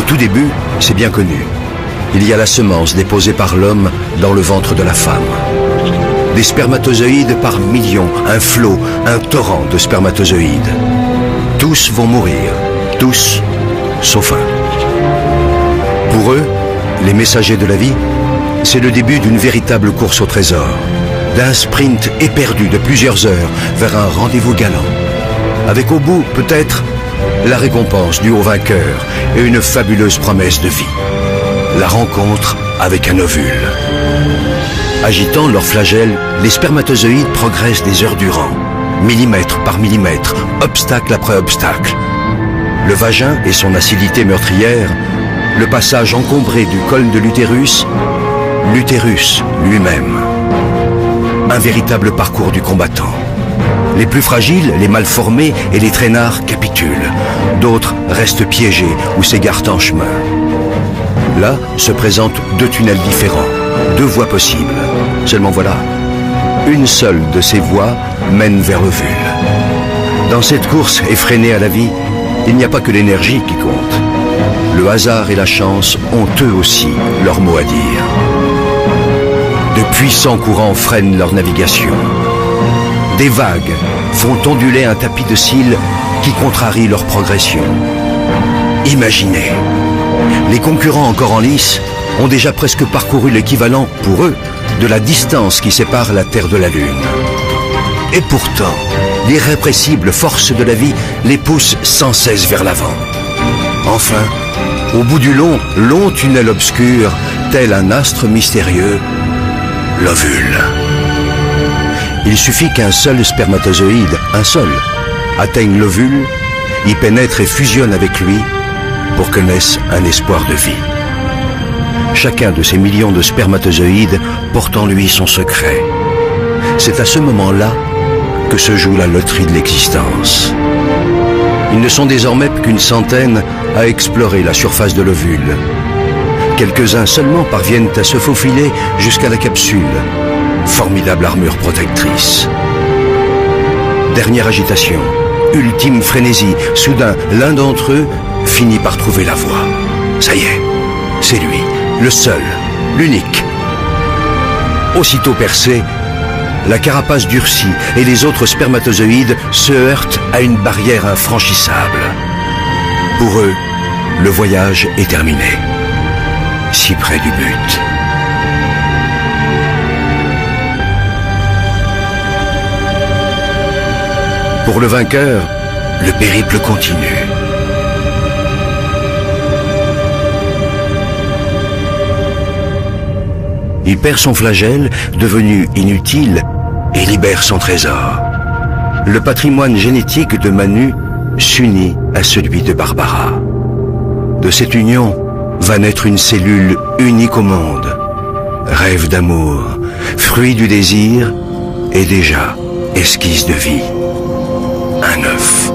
Au tout début, c'est bien connu. Il y a la semence déposée par l'homme dans le ventre de la femme. Des spermatozoïdes par millions, un flot, un torrent de spermatozoïdes. Tous vont mourir, tous, sauf un. Pour eux, les messagers de la vie, c'est le début d'une véritable course au trésor, d'un sprint éperdu de plusieurs heures vers un rendez-vous galant, avec au bout, peut-être, la récompense du haut vainqueur et une fabuleuse promesse de vie. La rencontre avec un ovule. Agitant leurs flagelles, les spermatozoïdes progressent des heures durant, millimètre par millimètre, obstacle après obstacle. Le vagin et son acidité meurtrière, le passage encombré du col de l'utérus, l'utérus lui-même. Un véritable parcours du combattant. Les plus fragiles, les mal formés et les traînards capitulent. D'autres restent piégés ou s'égarent en chemin. Là se présentent deux tunnels différents, deux voies possibles. Seulement voilà, une seule de ces voies mène vers l'ovule. Dans cette course effrénée à la vie, il n'y a pas que l'énergie qui compte. Le hasard et la chance ont eux aussi leur mot à dire. De puissants courants freinent leur navigation. Des vagues font onduler un tapis de cils qui contrarie leur progression. Imaginez, les concurrents encore en lice ont déjà presque parcouru l'équivalent, pour eux, de la distance qui sépare la Terre de la Lune. Et pourtant, l'irrépressible force de la vie les pousse sans cesse vers l'avant. Enfin, au bout du long tunnel obscur, tel un astre mystérieux, l'ovule. Il suffit qu'un seul spermatozoïde, un seul, atteigne l'ovule, y pénètre et fusionne avec lui pour que naisse un espoir de vie. Chacun de ces millions de spermatozoïdes porte en lui son secret. C'est à ce moment-là que se joue la loterie de l'existence. Ils ne sont désormais qu'une centaine à explorer la surface de l'ovule. Quelques-uns seulement parviennent à se faufiler jusqu'à la capsule. Formidable armure protectrice. Dernière agitation, ultime frénésie. Soudain, l'un d'entre eux finit par trouver la voie. Ça y est, c'est lui, le seul, l'unique. Aussitôt percé, la carapace durcit et les autres spermatozoïdes se heurtent à une barrière infranchissable. Pour eux, le voyage est terminé. Si près du but. Pour le vainqueur, le périple continue. Il perd son flagelle, devenu inutile, et libère son trésor. Le patrimoine génétique de Manu s'unit à celui de Barbara. De cette union va naître une cellule unique au monde. Rêve d'amour, fruit du désir et déjà esquisse de vie. Un œuf.